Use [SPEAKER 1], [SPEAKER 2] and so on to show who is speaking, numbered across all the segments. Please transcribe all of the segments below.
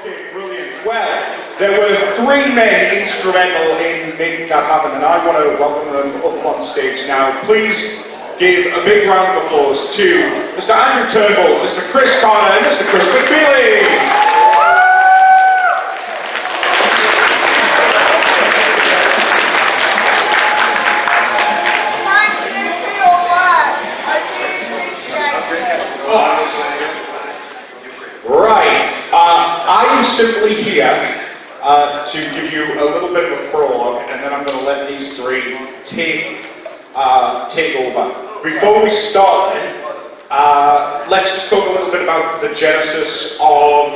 [SPEAKER 1] Okay, brilliant. Well, there were three men instrumental in making that happen, and I want to welcome them up on stage now. Please give a big round of applause to Mr. Andrew Turnbull, Mr. Chris Carter, and Mr. Chris McFeely. I am simply here to give you a little bit of a prologue, and then I'm going to let these three take over. Before we start, let's just talk a little bit about the genesis of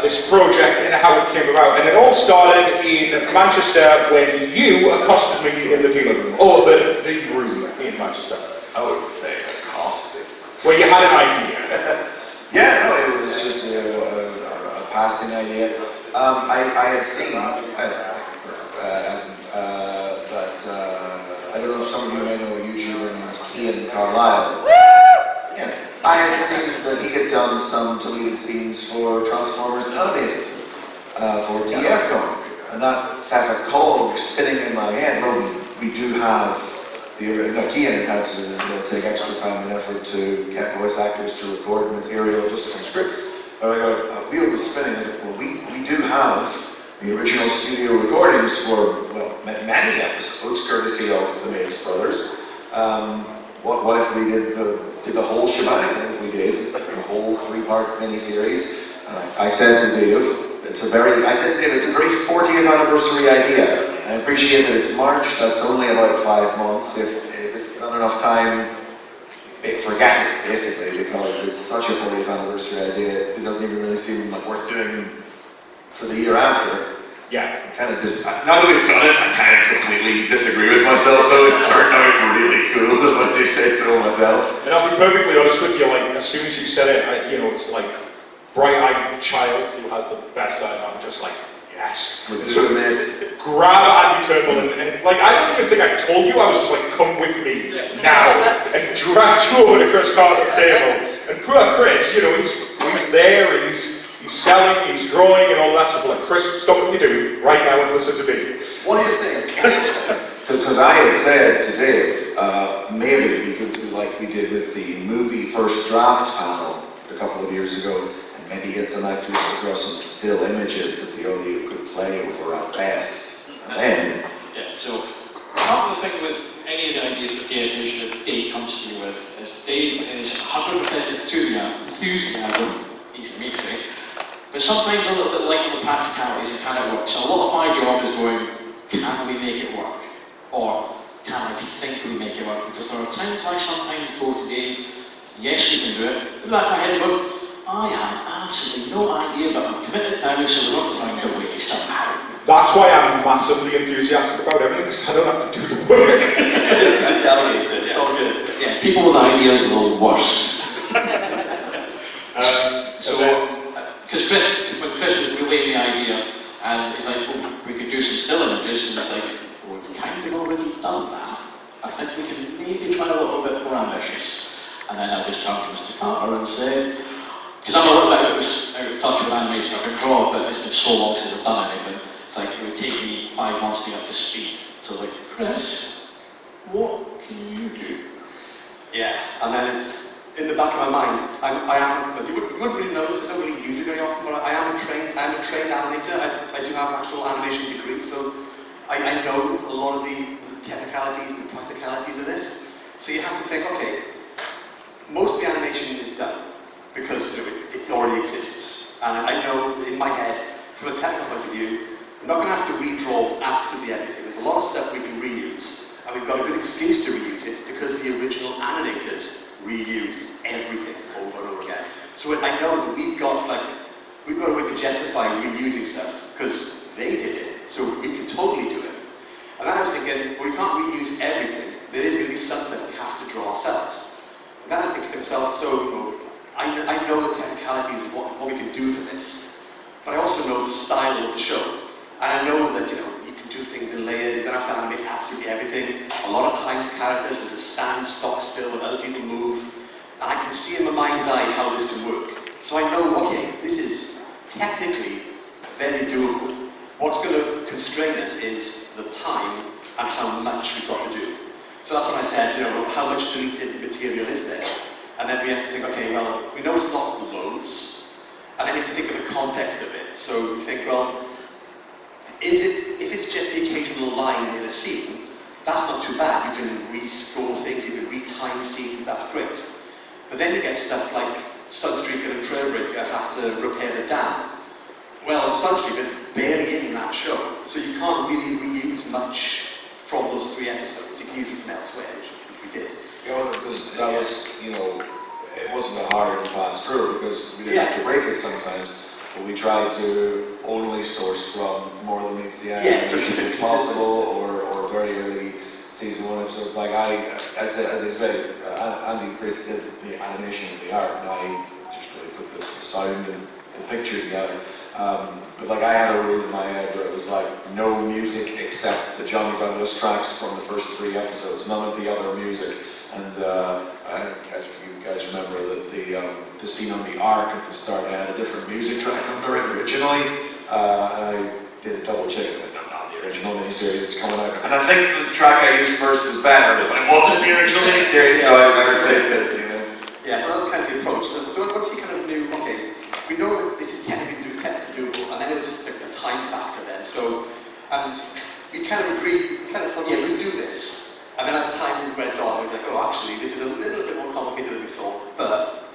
[SPEAKER 1] this project and how it came about. And it all started in Manchester when you accosted me in the dealer room, or the room in Manchester.
[SPEAKER 2] I would say accosted.
[SPEAKER 1] Well, you had an idea.
[SPEAKER 2] Yeah, no, it was just a passing idea. I had seen, I don't know if some of you may know a YouTuber named Ian Carlisle. Yeah, I had seen that he had done some deleted scenes for Transformers Animated for TF.Con, and that set a cog spinning in my head. Well, we do have Ian had to take extra time and effort to get voice actors to record material, just some scripts. But I got a wheel was spinning. I said, well, we do have the original studio recordings for, well, many episodes, courtesy of the Mavis Brothers. What if we did the whole shebang? What if we did the whole three-part miniseries? And I said to Dave, it's a very 40th anniversary idea. I appreciate that it's March, that's only about 5 months. If it's not enough time, forget it, basically, because it's such a 40th anniversary idea, it doesn't even really seem like worth doing for the year after.
[SPEAKER 1] Yeah.
[SPEAKER 2] Now that we've done it, I kind of completely disagree with myself, though. It turned out really cool, if I do say so myself.
[SPEAKER 1] And I'll be perfectly honest with you, like, as soon as you said it, it's like bright-eyed child who has the best idea. I'm just like, yes.
[SPEAKER 2] We're doing this.
[SPEAKER 1] Grab Andy Turnbull and like, I don't even think I told you, I was just like, come with me now, and dragged you over to Chris Carter's table. And poor Chris, he's there, he's selling, he's drawing, and all that stuff. Like, Chris, stop what you're doing right now and listen to me.
[SPEAKER 2] What do you think? Because I had said to Dave, maybe we could do like we did with the movie First Draft panel a couple of years ago, and maybe get some actors to draw some still images that the audio could play over at best. And then...
[SPEAKER 3] Yeah, so part of the thing with any of the ideas for TF that Dave comes to you with is Dave is 100% enthusiasm, easy for me to say, but sometimes a little bit like the practicalities and can it work. So a lot of my job is going, can we make it work? Or can I think we make it work? Because there are times I sometimes go to Dave, yes we can do it, in the back of my head about, I have absolutely no idea, but I'm committed now, so we're going to find a way somehow.
[SPEAKER 1] That's why I'm massively enthusiastic about everything, because I don't have to do the work.
[SPEAKER 3] It's all good. Yeah, people with ideas are the worst. Because when Chris was relaying the idea, and he's like, oh, we could do some still images, and it's like, well, we've kind of already done that. I think we can maybe try a little bit more ambitious. And then I just turned to Mr. Carter and said, because I'm a little bit out of touch with animation, I can draw, but it's been so long since I've done anything. It's like, it would take me 5 months to get up to speed. So I was like, Chris, what can you do?
[SPEAKER 4] Yeah, and then it's in the back of my mind. I am, but you wouldn't really notice, I don't really use it very often, but I am a trained animator. I do have an actual animation degree, so I know a lot of the technicalities and practicalities of this. So you have to think, okay, most of the animation is done because it already exists. And I know in my head, from a technical point of view, I'm not going to have to redraw absolutely everything. There's a lot of stuff we can reuse, and we've got a good excuse to reuse it because the original animators reused everything over and over again. So I know that we've got a way to justify reusing stuff because they did it, so we can totally do it. And then I was thinking, well, we can't reuse everything. There is going to be some stuff we have to draw ourselves. And then I think to myself, so I know the technicalities of what we can do for this, but I also know the style of the show. And I know that, you can do things in layers, you don't have to animate absolutely everything. A lot of times characters will just stand stock still when other people move. And I can see in my mind's eye how this can work. So I know, okay, this is technically very doable. What's going to constrain us is the time and how much we've got to do. So that's when I said, you know, how much deleted material is there? And then we have to think, okay, well, we know it's not loads, and then we have to think of the context of it. So you think, well, if it's just the occasional line in a scene, that's not too bad. You can rescore things, you can retime scenes, that's great. But then you get stuff like Sunstreaker and Trailbreaker have to repair the dam. Well, Sunstreaker is barely in that show, so you can't really reuse much from those 3 episodes. You can use it from elsewhere, which we did.
[SPEAKER 2] Yeah, well, because that was, you know, it wasn't a hard and fast rule because we didn't have to break it sometimes, but we tried to only source from more than meets the eye if possible, or very early season 1 episodes. Like as I said, Andy and Chris did the animation and the art, and I just really put the sound and the picture together. But like I had a rule in my head where it was like no music except the Johnny Bundos tracks from the first 3 episodes, none of the other music. And if you guys remember that the scene on the Ark at the start, I had a different music track number originally, and I did a double check. I was like, no, not the original miniseries that's coming out. And I think the track I used first was better, but it wasn't the original miniseries, so I replaced it. You know?
[SPEAKER 4] Yeah, so that's kind of the approach. So once you kind of knew, okay, we know that this is technically doable, and then it was just the time factor then. So, and we kind of agreed, kind of thought, yeah, we'll do this. And then as time went on, it was like, oh, actually, this is a little bit more complicated than we thought, but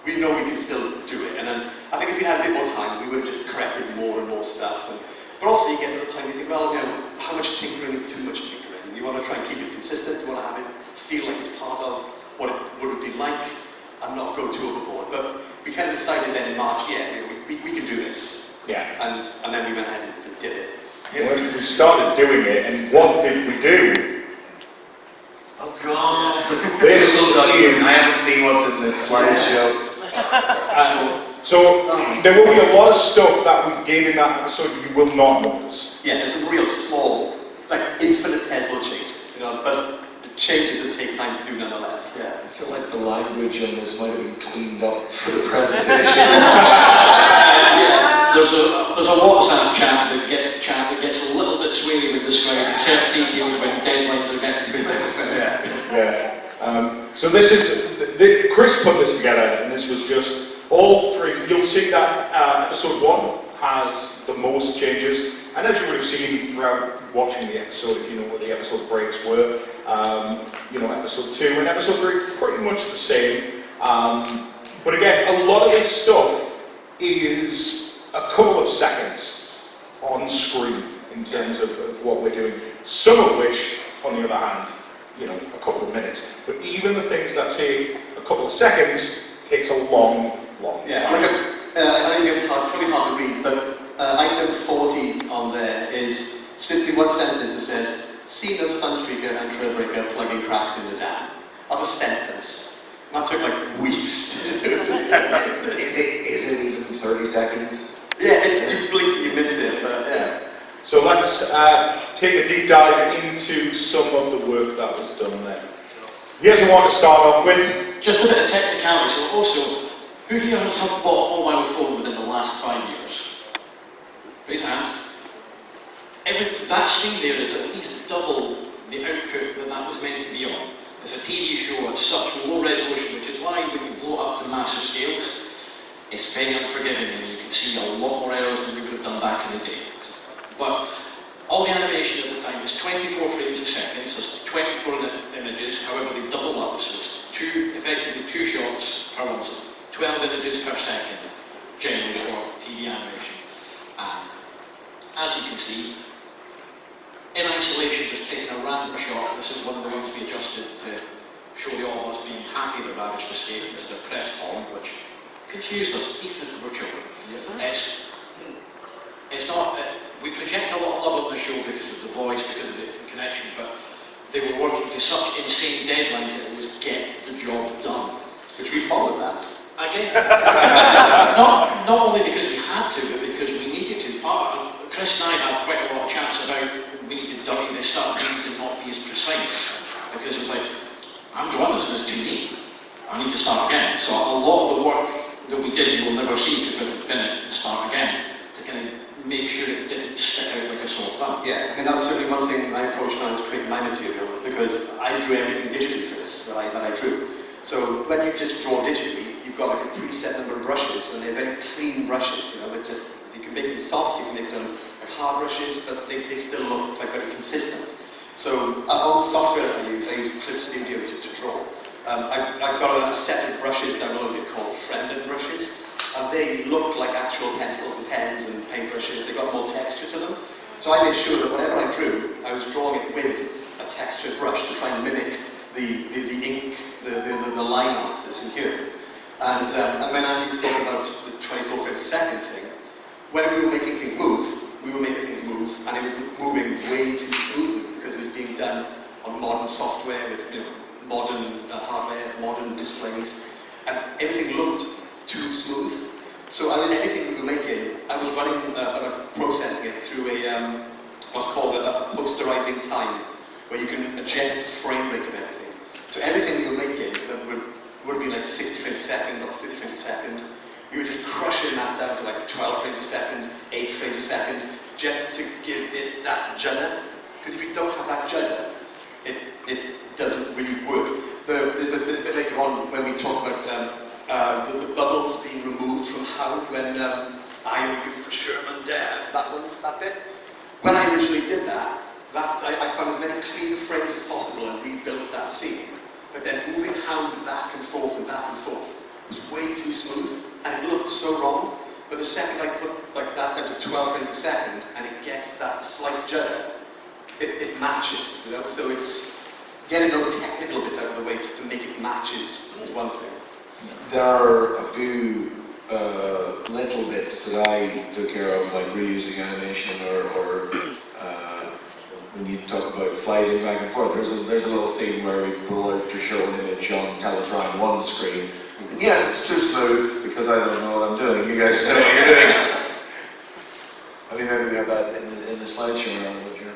[SPEAKER 4] we know we can still do it. And then I think if we had a bit more time, we would have just corrected more and more stuff. But also, you get to the time you think, well, you know, how much tinkering is too much tinkering? You want to try and keep it consistent. You want to have it feel like it's part of what it would be like, and not go too overboard. But we kind of decided then in March, yeah, you know, we can do this.
[SPEAKER 1] Yeah.
[SPEAKER 4] And then we went ahead and did it.
[SPEAKER 1] Yeah, we started doing it, and what did we do?
[SPEAKER 2] Oh God!
[SPEAKER 1] This
[SPEAKER 2] I haven't seen what's in this slideshow.
[SPEAKER 1] So there will be a lot of stuff that we did in that episode you will not notice.
[SPEAKER 4] Yeah, there's some real small, like infinitesimal changes, you know, but the changes that take time to do nonetheless. Yeah.
[SPEAKER 2] I feel like the language on this might have been cleaned up for the presentation.
[SPEAKER 3] There's a WhatsApp chat that gets a little bit sweary with describing certain details when deadlines are getting to be
[SPEAKER 1] Yeah. So this is, Chris put this together, and this was just all 3. You'll see that episode 1 has the most changes, and as you would have seen throughout watching the episode, if you know what the episode breaks were, you know, episode 2 and episode 3 pretty much the same. But again, a lot of this stuff is a couple of seconds on screen in terms of what we're doing. Some of which, on the other hand, you know, a couple of minutes. But even the things that take a couple of seconds takes a long
[SPEAKER 4] Yeah,
[SPEAKER 1] time.
[SPEAKER 4] like I think it's probably hard to read, but item 40 on there is simply one sentence that says, scene of Sunstreaker and Trailbreaker plugging cracks in the dam. That's a sentence. That took like weeks to do.
[SPEAKER 2] Is it even 30 seconds?
[SPEAKER 4] Yeah, you blink and you miss it, but yeah.
[SPEAKER 1] So let's take a deep dive into some of the work that was done there. You guys want to start off with?
[SPEAKER 3] Just a bit of technicality. So also, who here has bought a mobile phone within the last 5 years? Raise hands. That screen there is at least double the output that was meant to be on. It's a TV show at such low resolution, which is why when you blow it up to massive scales, it's very unforgiving and you can see a lot more errors than we would have done back in the day. But all the animation at the time was 24 frames a second, so it's 24 images, however they double up, so it's effectively two shots per one, so 12 images per second, generally for TV animation. And as you can see, in isolation, just taking a random shot, this is one of the ones we adjusted to show the all of us being happy that Ravaged escaped instead of crestfallen, which confused us, even as we were children. It's not, we project a lot of love on the show because of the voice, because of the connection, but they were working to such insane deadlines that it was get the job done.
[SPEAKER 4] Which we followed that.
[SPEAKER 3] Again, not only because we had to, but because we needed to. Chris and I had quite a lot of chats about we need to dummy this up, we need to not be as precise. Because it was like, I'm drawing this and it's too neat. I need to start again. So a lot of the work that we did, you will never see because we've been at the start start again to kind of make sure it didn't stick out like a sore thumb.
[SPEAKER 4] Yeah, I mean that's certainly one thing I approached when I was creating my material, was because I drew everything digitally for this that I drew. So when you just draw digitally, you've got like a preset number of brushes, and they're very clean brushes. You know, you can make them soft, you can make them like hard brushes, but they still look like very consistent. So all the software that I use Clip Studio to draw. I've got a set of brushes downloaded called Friended brushes, and they look like actual pencils and pens and paintbrushes. They've got more texture to them. So I made sure that whatever I drew, I was drawing it with a textured brush to try and mimic the ink, the line art that's in here. And when I need to talk about the 24 frames a second thing, when we were making things move, and it was moving way too smoothly because it was being done on modern software with modern hardware, modern displays, and everything looked too smooth. So I mean, everything we were making, I was running, processing it through what's called a posterizing time, where you can adjust the frame rate of everything. So everything we were making that would have been like 60 frames a second or 30 frames a second, we were just crushing that down to like 12 frames a second, 8 frames a second, just to give it that judder. Because if you don't have that judder, it doesn't really work. There's a bit later on when we talk about the bubbles being removed from Howard when I argue for Sherman there, that bit. When I originally did that I found as many clean frames as possible and rebuilt that scene. But then moving Howard back and forth was way too smooth, and it looked so wrong. But the second I put like that down to 12 frames a second, and it gets that slight judder, it matches, you know. So it's getting those technical bits out of the way just to make it matches is one thing.
[SPEAKER 2] There are a few little bits that I took care of, like reusing animation or when you talk about sliding back and forth. There's a little scene where we pull out to show an image on Cybertron 1 screen. And yes, it's too smooth because I don't know what I'm doing. You guys know what you're doing. I think maybe we have that in the slideshow around what you're.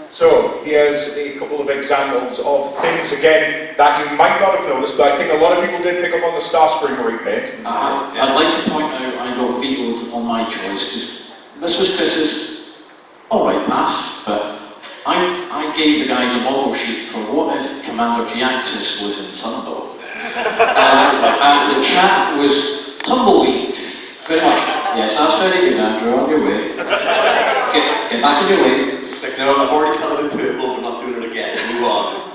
[SPEAKER 1] So here's a couple of examples of things, again, that you might not have noticed, but I think a lot of people did pick up on the Starscream repaint.
[SPEAKER 3] I'd like to point out I got vetoed on my choice, because this was Chris's alright pass, but I gave the guys a model sheet for what if Commander Giactis was in Sunbow. And the chat was tumbleweeds, very much. Yes, that's very good, Andrew, on your way. Get back in your lane.
[SPEAKER 4] Like, no, I've already coloured in purple, we're not doing it again, move on.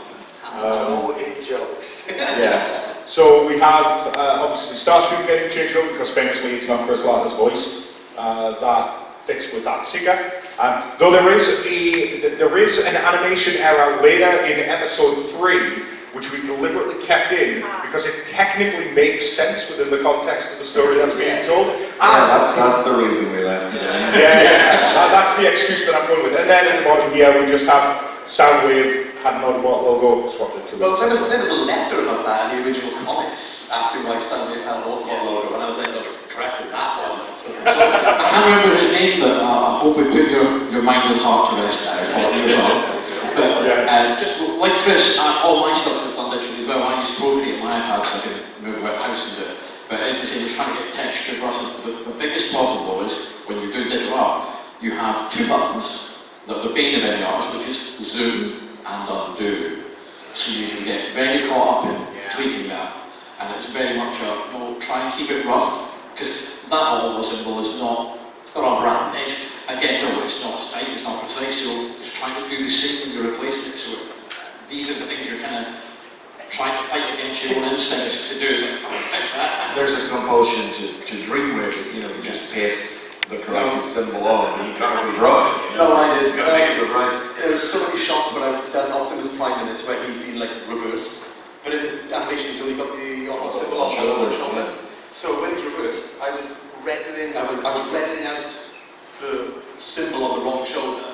[SPEAKER 2] In jokes.
[SPEAKER 1] Yeah. So we have obviously Starscream getting changed up because famously it's not Chris Latter's voice. That fits with that Seeker. Though there is an animation error later in episode 3 which we deliberately kept in because it technically makes sense within the context of the story that's being told.
[SPEAKER 2] Yeah, that's the reason we left it.
[SPEAKER 1] That's the excuse that I'm going with. And then at the bottom here we just have Soundwave had an Autobot logo swapped it to.
[SPEAKER 4] Well, there was a letter about that in the original comics asking why Soundwave had an Autobot logo, and I was like, oh, corrected that one.
[SPEAKER 3] I can't remember his name, but I hope we put your mind and heart to rest now for you as well. But just like Chris, all my stuff is done digitally as well. I use Procreate on my iPad so I can move about the house and do it. But as they say, we're trying to get texture brushes. The biggest problem though is when you're doing digital art, you have two buttons that are the bane of any artist, which is zoom and undo. So you can get very caught up in tweaking that. And it's very much a, no, try and keep it rough, because that whole symbol is not thoroughbranded. Again, no, it's not tight, it's not precise, so it's trying to do the same when you're replacing it. So these are the things you're kind of trying to fight against your own instincts to do. Is like, oh, fix that.
[SPEAKER 2] There's a compulsion to dream with, you just paste the corrected symbol on, and you can't redraw it.
[SPEAKER 4] No, I did.
[SPEAKER 2] You gotta make it look right.
[SPEAKER 4] There's so many shots where I've done Optimus Prime in this where he's been like reversed. But in the animation, he's only got the opposite on the shoulder. So when it's reversed, I was reddening out the symbol on the wrong shoulder.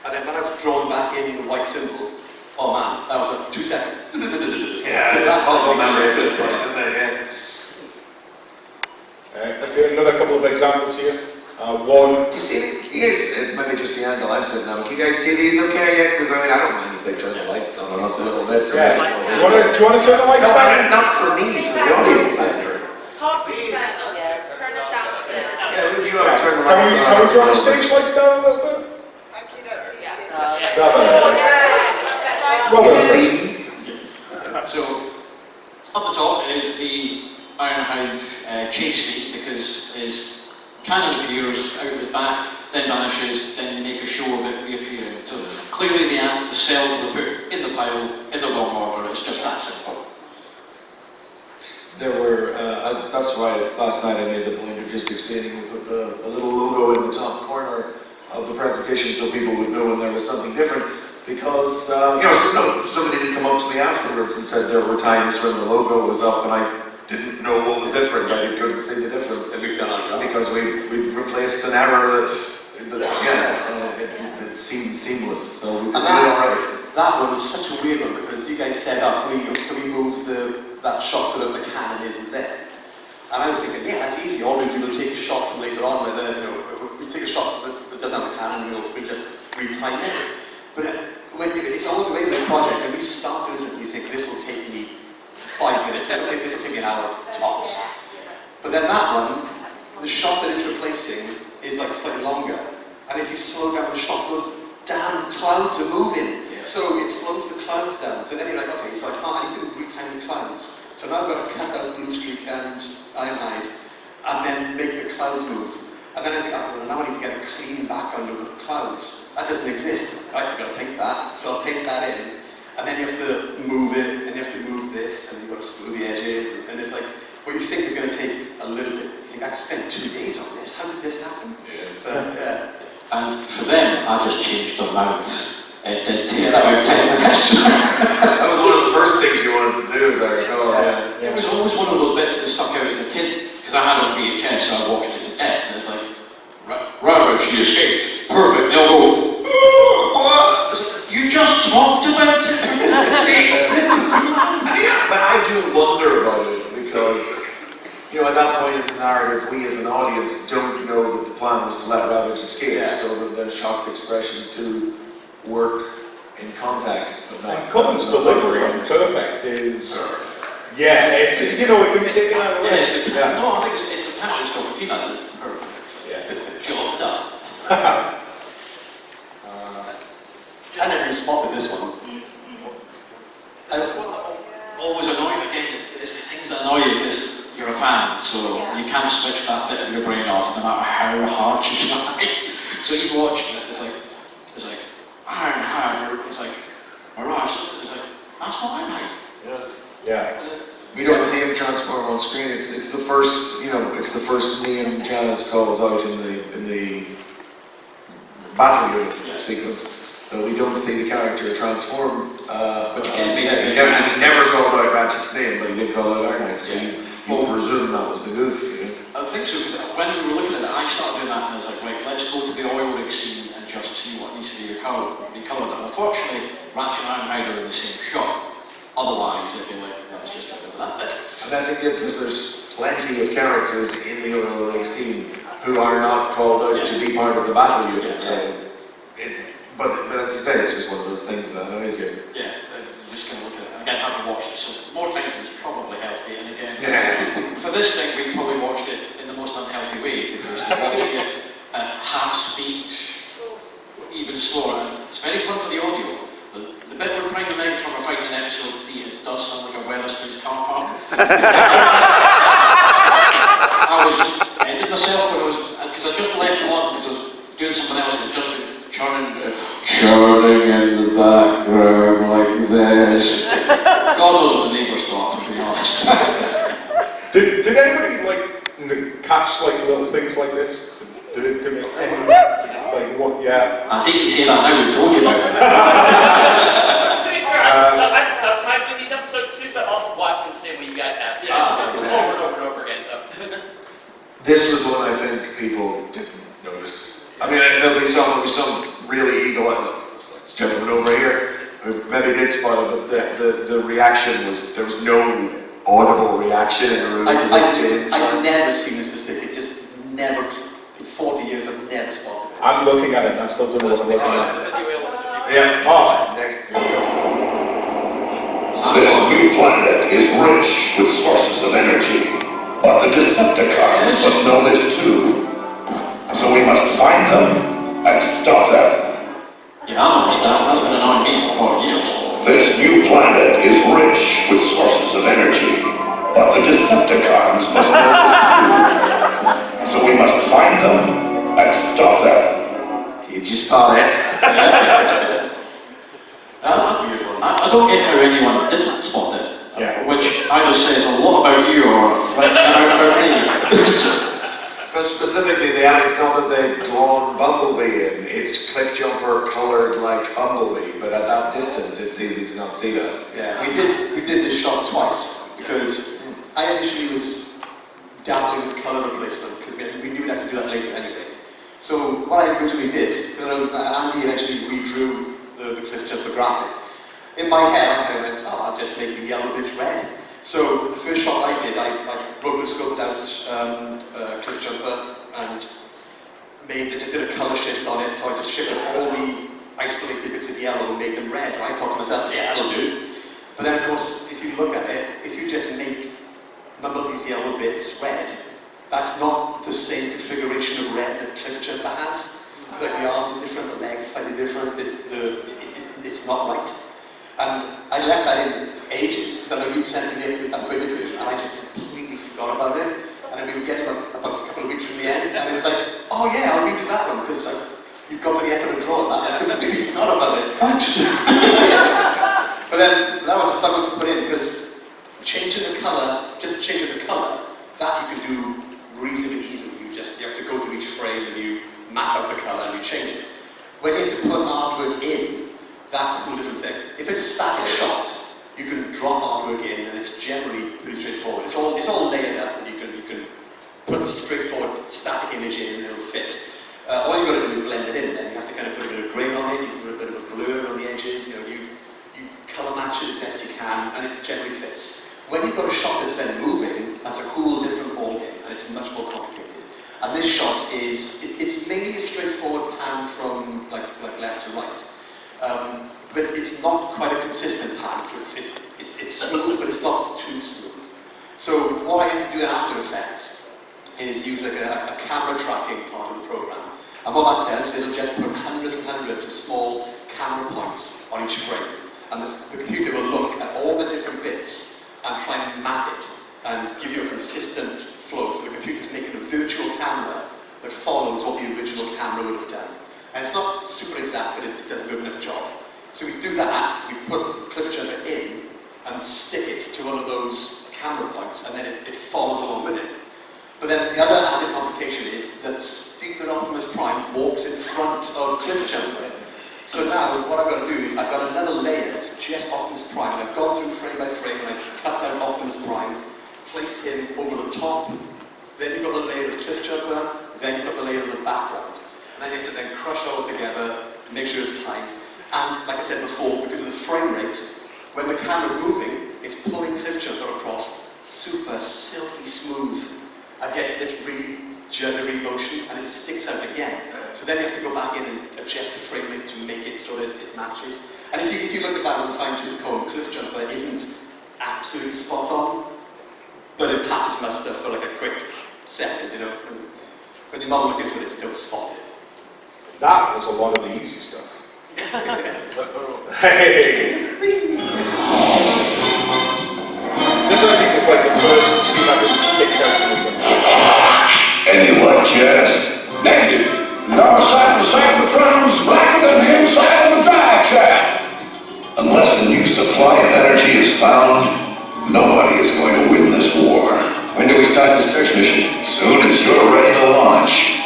[SPEAKER 4] And then when I was drawn back in the white symbol, oh man, that was like 2 seconds.
[SPEAKER 2] Yeah, it's muscle memory at this point, isn't it?
[SPEAKER 1] Okay, another couple of examples here. One.
[SPEAKER 2] You guys, it might be just the angle I'm sitting on. Can you guys see these okay yet? Because I don't mind if they turn the lights down on us a little bit.
[SPEAKER 1] Yeah. Do you want to turn the lights down?
[SPEAKER 2] Not for me, for the audience.
[SPEAKER 5] It's hard for you to turn the sound of it.
[SPEAKER 2] Yeah,
[SPEAKER 1] Can we draw the stage lights down a little bit? Well,
[SPEAKER 3] So, up the top is the Ironhide chase feat, because his cannon appears out of his back, then vanishes, then they make a show of it reappearing. So clearly the cells were put in the pile, in the wrong order, it's just that simple.
[SPEAKER 2] There were, that's why last night I made the point of just explaining, we put a little logo in the top corner of the presentation so people would know when there was something different. Because, somebody did come up to me afterwards and said there were times when the logo was up and I didn't know what was different. I couldn't see the difference.
[SPEAKER 4] And we've done our job.
[SPEAKER 2] Because we replaced an error that seemed seamless. So we did all right.
[SPEAKER 4] That one was such a weird one because you guys said, can we move that shot so that the cannon isn't there? And I was thinking, yeah, that's easy. All we do is take a shot from later on where we take a shot that doesn't have a cannon, we'll just retime it. But it's always the way with this project, when we start doing something, you think this will take me 5 minutes, this will take me an hour tops. But then that one, the shot that it's replacing is like slightly longer. And if you slow down the shot, those damn clouds are moving. Yeah. So it slows the clouds down. So then you're like, okay, so I need to retime the clouds. So now I've got to cut out blue streak and Ironhide, and then make the clouds move. And then I think, well, now I need to get a clean background of the clouds. That doesn't exist. Right, I've got to paint that. So I'll paint that in. And then you have to move it, and you have to move this, and you've got to smooth the edges. And it's like, what you think is going to take a little bit. You think, I've spent 2 days on this. How did this happen? Yeah. But,
[SPEAKER 3] and for them, I just changed their mouths. It did take about 10 minutes.
[SPEAKER 2] That was one of the first things you wanted to do, as I recall.
[SPEAKER 3] It was always one of those bits that stuck out as a kid, because I had it on VHS, so I watched it to death, and it's like, Robert, she escaped. Perfect. They'll go, what? You just talked about it for
[SPEAKER 2] But I do wonder about it, because, at that point in the narrative, we as an audience don't know that the plan was to let Ravage escape, so that the shocked expressions do work in context.
[SPEAKER 1] And Cullen's delivery on perfect is, it can be taken out of the way.
[SPEAKER 3] No, I think it's the passion stuff with peanuts. It's perfect. Yeah. Job done.
[SPEAKER 4] I never even spotted this one.
[SPEAKER 3] Always annoying again, it's the things that annoy you because you're a fan, so you can't switch that bit of your brain off no matter how hard you try. So you watch it, it's like Ironhide, it's like Mirage, it's like, that's not Ironhide.
[SPEAKER 1] Yeah.
[SPEAKER 2] We don't see him transform on screen. It's the first, it's the first Neon Jazz calls out in the battle unit sequence. We don't see the character transform.
[SPEAKER 3] But you can be
[SPEAKER 2] he never called out Ratchet's name, but he did call out Ironhide, so you presume that was the goof.
[SPEAKER 3] I think so, because when we were looking at it, I started doing that and I was like, right, let's go to the oil rig scene and just see what needs to be recolored. And unfortunately, Ratchet and Ironhide are in the same shot. Otherwise, it'd be like, let's just get rid of that bit.
[SPEAKER 2] And I think because there's plenty of characters in the oil rig scene who are not called out to be part of the battle unit. But as you say, it's just one of those things that annoys you.
[SPEAKER 3] Yeah, you're just going to look at it. Again, having watched it so more times is probably healthy. And again, for this thing, we probably watched it in the most unhealthy way because we're watching it at half speed, even slower. And it's very fun for the audio. The bit where Prime and Megatron are fighting in episode 3, it does sound like a Weatherspoon's car park. I was just ended myself because I just left it on because I was doing something else and it just been churning in the background like this. God knows what the neighbours thought, to be honest.
[SPEAKER 1] Did anybody catch little things like this? Did it make any what? Yeah.
[SPEAKER 3] I think you say that now. We've told you about it.
[SPEAKER 5] To be fair, I've been these episodes 2, so I've also watched them the same way you guys have. Over and over again. So.
[SPEAKER 2] This was one I think people didn't notice. I mean, there'll be some really eagle-eyed gentleman over here who maybe did spoil it, but the reaction was, there was no audible reaction in the room.
[SPEAKER 4] I've never seen this mistake. It just never, in 40 years, I've never spotted it.
[SPEAKER 1] I'm looking at it and I still don't know what I'm looking at.
[SPEAKER 2] Yeah, next.
[SPEAKER 6] This new planet is rich with sources of energy, but the Decepticons must know this too. So we must find them and stop them.
[SPEAKER 3] Yeah, I understand. That's been annoying me for 4 years.
[SPEAKER 6] This new planet is rich with sources of energy, but the Decepticons must know the truth. So we must find them and stop them.
[SPEAKER 2] You just spot it.
[SPEAKER 3] That's a weird one. I don't get how anyone didn't spot it.
[SPEAKER 1] Yeah.
[SPEAKER 3] Which either says a lot about you or about me.
[SPEAKER 2] But specifically, it's not that they've drawn Bumblebee in, it's Cliffjumper coloured like Bumblebee, but at that distance it's easy to not see that.
[SPEAKER 4] Yeah, we did this shot twice because I initially was dabbling with colour replacement because we knew we'd have to do that later anyway. So what I originally did, Andy eventually redrew the Cliffjumper graphic. In my head, I went, I'll just make the yellow bits red. So the first shot I did, I rotoscoped out Cliffjumper and just did a colour shift on it. So I just shifted all the isolated bits of yellow and made them red. I thought to myself, yeah, that'll do. But then of course, if you look at it, if you just make Bumblebee's yellow bits red, that's not the same configuration of red that Cliffjumper has. It's like the arms are different, the legs are slightly different, it's not right. And I left that in ages, because I'd sent me the upgraded version, and I just completely forgot about it. And then we would get about a couple of weeks from the end, and it was like, oh yeah, I'll redo that one, because you've got the effort of drawing that, and I completely forgot about it. But then, that was a fun one to put in, because changing the colour, just changing the colour, that you can do reasonably easily. You have to go through each frame, and you map out the colour, and you change it. When you have to put artwork in, that's a whole different thing. If it's a static shot, you can drop artwork in, and it's generally pretty straightforward. It's all layered up, and you can put a straightforward static image in, and it'll fit. All you've got to do is blend it in. Then you have to kind of put a bit of grain on it. You can put a bit of a blur on the edges. You colour match it as best you can, and it generally fits. When you've got a shot that's then moving, that's a whole different ballgame, and it's much more complicated. And this shot it's mainly a straightforward pan from like left to right. But it's not quite a consistent pan, so it's smooth, but it's not too smooth. So what I have to do in After Effects is use like a camera tracking part of the program. And what that does, it'll just put hundreds and hundreds of small camera points on each frame. And the computer will look at all the different bits and try and map it and give you a consistent flow. So the computer's making a virtual camera that follows what the original camera would have done. And it's not super exact, but it does a good enough job. So we do that, we put Cliffjumper in and stick it to one of those camera points, and then it follows along with it. But then the other added complication is that Stephen Optimus Prime walks in front of Cliffjumper. So now what I've got to do is I've got another layer that's just Optimus Prime, and I've gone through frame by frame, and I've cut out Optimus Prime, placed him over the top, then you've got the layer of Cliffjumper, then you've got the layer of the background. And then you have to then crush it all together, make sure it's tight. And like I said before, because of the frame rate, when the camera's moving, it's pulling Cliffjumper across super silky smooth and gets this really juddery motion, and it sticks out again. So then you have to go back in and adjust the frame rate to make it so that it matches. And if you look at that with a fine-tooth comb, Cliffjumper isn't absolutely spot on, but it passes muster for like a quick second, you know. When you're not looking for it, you don't spot it.
[SPEAKER 1] That was a lot of the easy stuff. Hey! This, I think, was like the first scene that sticks out to me.
[SPEAKER 6] Anyone just negative.
[SPEAKER 7] The other side of the Cybertron's blacker than the inside of the drive shaft.
[SPEAKER 6] Unless a new supply of energy is found, nobody is going to win this war. When do we start the search mission? Soon as you're ready to launch.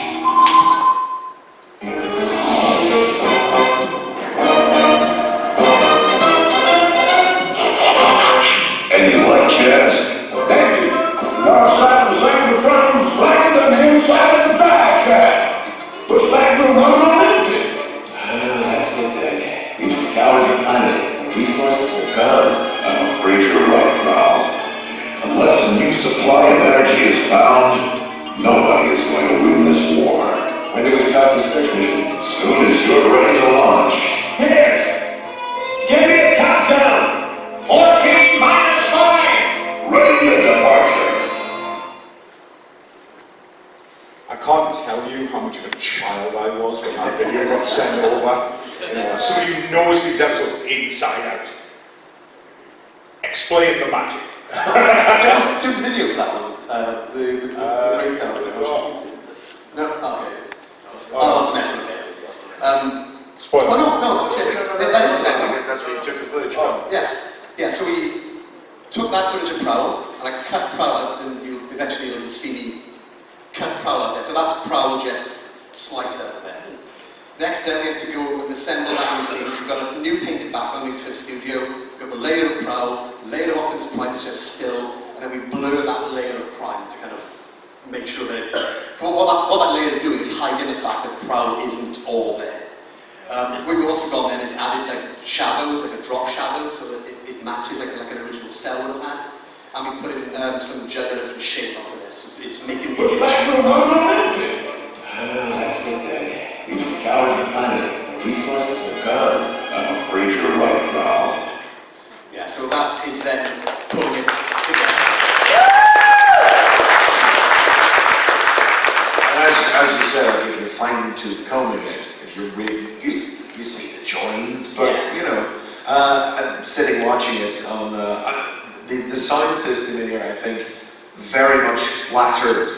[SPEAKER 6] Anyone just
[SPEAKER 7] Thank you. The other side of the Cybertron's blacker than the inside of the drive shaft. Looks like we're running on empty.
[SPEAKER 6] That's the thing. We've scoured the planet. The resources are gone. I'm afraid you're right, pal. Unless a new supply of energy is found, nobody is going to win this war. When do we start the search mission? As soon as you're ready to launch.
[SPEAKER 7] Yes. Give me a countdown. 14 minus 5.
[SPEAKER 6] Ready for departure.
[SPEAKER 1] I can't tell you how much of a child I was when that video got sent over. Somebody who knows these episodes inside out. Explain the magic.
[SPEAKER 4] Do the video for that one. The breakdown. No? Okay. Oh, that's the next one.
[SPEAKER 1] Spoilers.
[SPEAKER 4] Oh, no, okay. That is the second one.
[SPEAKER 2] Because that's where you took the footage from.
[SPEAKER 4] Yeah, so we took that footage of Prowl, and I cut Prowl out, and eventually you'll see me cut Prowl out there. So that's Prowl just sliced out there. Next then we have to go and assemble that in the scenes. We've got a new painted background in the studio, we've got the layer of Prowl, layer of Optimus Prime is just still, and then we blur that layer of Prime to kind of make sure that what that layer is doing is hiding the fact that Prowl isn't all there. What we've also gone then is added like shadows, like a drop shadow, so that it matches like an original cell would have had. And we put in some juggler, some shape onto this. It's making the
[SPEAKER 7] Looks like we're running on empty.
[SPEAKER 6] That's it then. You've scoured the planet. The resources are good. I'm afraid you're right, Val.
[SPEAKER 4] yeah, so that is then pulling it together.
[SPEAKER 2] As you said, if you're fine-tooth combing it, if you're really, you see the joins, but I'm sitting watching it on the sound system in here, I think, very much flattered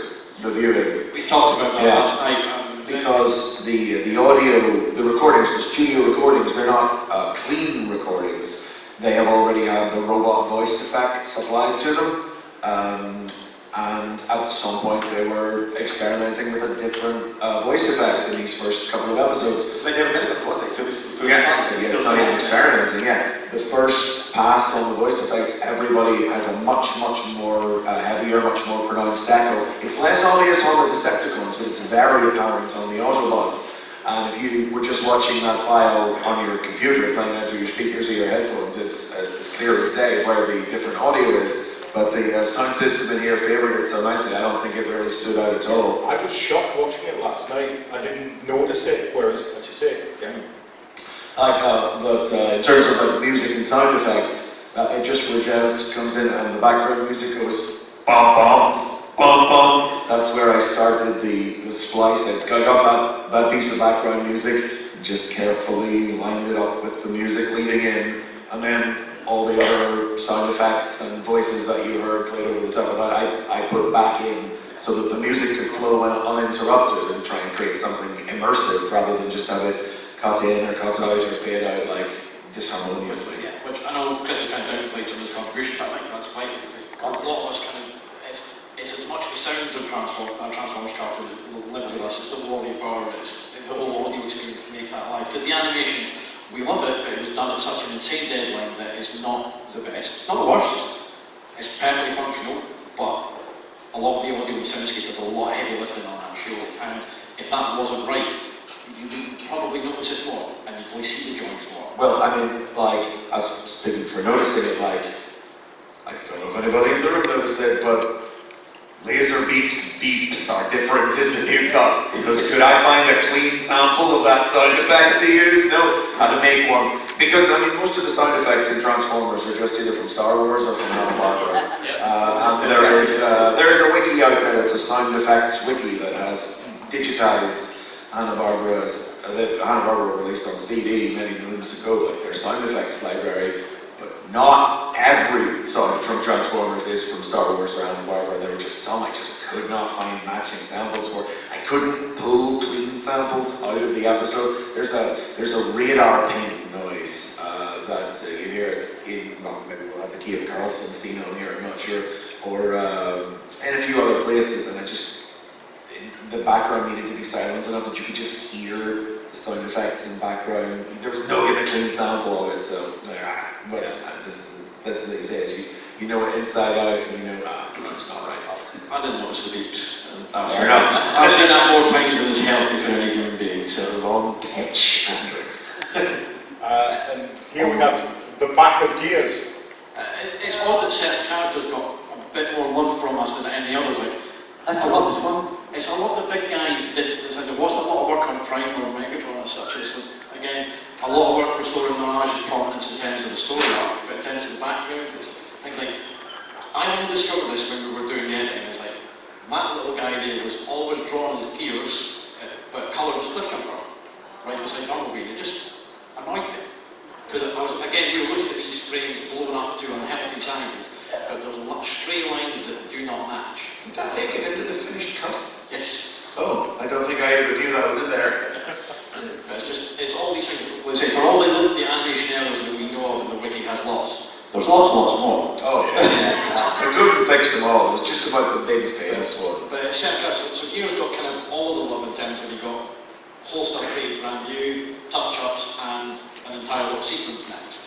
[SPEAKER 2] the viewing.
[SPEAKER 3] We talked about that
[SPEAKER 2] Yeah.
[SPEAKER 3] last night.
[SPEAKER 2] Because the audio, the recordings, the studio recordings, they're not clean recordings. They have already had the robot voice effects applied to them. And at some point they were experimenting with a different voice effect in these first couple of episodes.
[SPEAKER 4] They never did it before, so this is the first
[SPEAKER 2] Yeah,
[SPEAKER 4] time. It's
[SPEAKER 2] yeah,
[SPEAKER 4] still
[SPEAKER 2] not even
[SPEAKER 4] nice.
[SPEAKER 2] experimenting, yeah. The first pass on the voice effects, everybody has a much more heavier, much more pronounced echo. It's less obvious on the Decepticons, but it's very apparent on the Autobots. And if you were just watching that file on your computer, playing out through your speakers or your headphones, it's clear as day where the different audio is. But the sound system in here favoured it so nicely, I don't think it really stood out at all.
[SPEAKER 1] I was shocked watching it last night. I didn't notice it, whereas, as you say, yeah.
[SPEAKER 2] But in terms of like music and sound effects, it just where jazz comes in and the background music goes bum bum bum bum. That's where I started the splice. I got that piece of background music, just carefully lined it up with the music leading in, and then all the other sound effects and voices that you heard played over the top of that, I put back in so that the music could flow uninterrupted and try and create something immersive rather than just have it cut in or cut out or fade out like disharmoniously.
[SPEAKER 3] Yeah, which I know Chris has kind of downplayed some of his contribution, but I think that's fine. A lot of us kind of, it's as much the sounds of Transformers cartoon that will live with us, it's the audio power, it's the whole audio experience that makes that live. Because the animation, we love it, but it was done at such an insane deadline that it's not the best. It's not the worst. It's perfectly functional, but a lot of the audio and soundscape is a lot heavy lifting on that show. And if that wasn't right, you would probably notice it more, and you'd probably see the joints more.
[SPEAKER 2] Well, I mean, like, as speaking for noticing it, like, I don't know if anybody in the room noticed it, but Laserbeak's beeps are different in the new cut. Because could I find a clean sample of that sound effect to use? No, I had to make one. Because, I mean, most of the sound effects in Transformers are just either from Star Wars or from Hanna-Barbera. And there is a wiki out there, it's a sound effects wiki that has digitized Hanna-Barbera released on CD many moons ago, like their sound effects library, but not every song from Transformers is from Star Wars or Hanna-Barbera. There were just some I just could not find matching samples for. I couldn't pull clean samples out of the episode. There's a radar paint noise that you hear in, well, maybe we'll have the Kia Carlson scene on here, I'm not sure, or in a few other places, and the background needed to be silent enough that you could just hear the sound effects in the background. There was no even a clean sample of it, so but this is what you say, you know it inside out, and you know it's not right.
[SPEAKER 3] I didn't notice the beeps.
[SPEAKER 2] Fair enough.
[SPEAKER 3] I've seen that more times than is healthy for any human being, so
[SPEAKER 2] Long pitch, Andrew.
[SPEAKER 1] And here we have the back of Gears.
[SPEAKER 3] it's odd that certain characters got a bit more love from us than any others. Like,
[SPEAKER 4] I forgot this one.
[SPEAKER 3] it's a lot of the big guys did. There wasn't a lot of work on Prime or Megatron as such. It's again a lot of work restoring Mirage's prominence in terms of the story arc, but in terms of the background, it's things like I only discovered this when we were doing the editing. It's like that little guy there was always drawn as Gears.
[SPEAKER 2] that make it into the finished cut?
[SPEAKER 3] Yes.
[SPEAKER 2] Oh, I don't think I ever knew that was in there.
[SPEAKER 3] It's all these things. Let's say, for all the animation errors that we know of and the wiki has lots, there's lots and lots more.
[SPEAKER 2] Oh, yeah. I couldn't fix them all. It was just about the big famous ones.
[SPEAKER 3] But so Gear's got kind of all the love in terms where you've got whole stuff created brand new, touch-ups, and an entire little sequence next.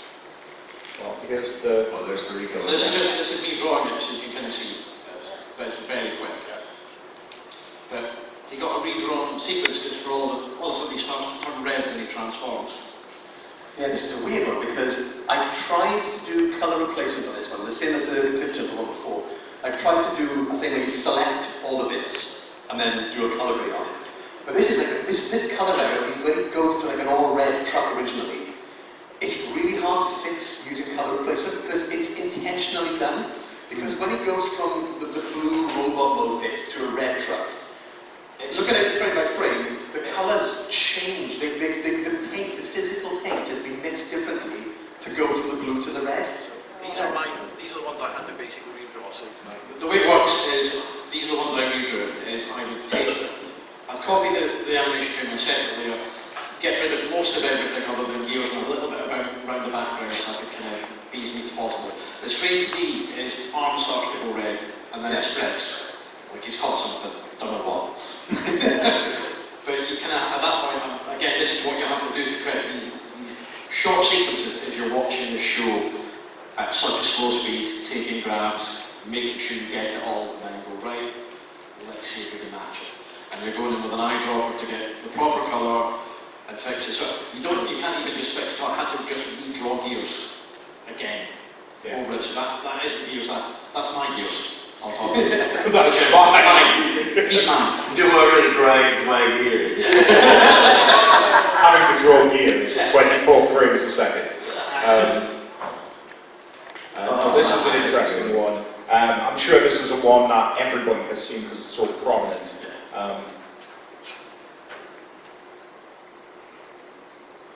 [SPEAKER 1] Well, here's the...
[SPEAKER 2] Oh, there's the recolor.
[SPEAKER 3] So this is me drawing it so you can kind of see, but it's very quick. But you got a redrawn sequence because for all of these starts to turn red when he transforms.
[SPEAKER 4] Yeah, this is a weird one because I tried to do colour replacement on this one, the same as the Cliff Gentle one before. I tried to do a thing where you select all the bits and then do a colour grade on it. But this is like this colour area, when it goes to like an all red truck originally, it's really hard to fix using colour replacement because it's intentionally done. Because when it goes from the blue robot mode bits to a red truck, look at it frame by frame, the colours change. The paint, the physical paint has been mixed differently to go from the blue to the red.
[SPEAKER 3] These are the ones I had to basically redraw. So the way it works is, these are the ones I redrew, is I would take, I'd copy the animation frame and set it layer, get rid of most of everything other than gears and a little bit around the background so I could kind of be as neat as possible. The frame D is arm starts to go red and then it spreads, like he's caught something, don't know what. But you kind of, at that point, again, this is what you have to do to create these short sequences as you're watching the show at such a slow speed, taking grabs, making sure you get it all, and then you go, right, let's see if we can match it. And you're going in with an eyedropper to get the proper colour and fix it. So you can't even just fix it. I had to just redraw gears again over it. So that is the gears, that's my gears. On top of it.
[SPEAKER 1] That's mine!
[SPEAKER 3] He's mine.
[SPEAKER 2] You know what really grinds my gears?
[SPEAKER 1] Having to draw gears, 24 frames a second. This is an interesting one. I'm sure this is a one that everybody has seen because it's so prominent.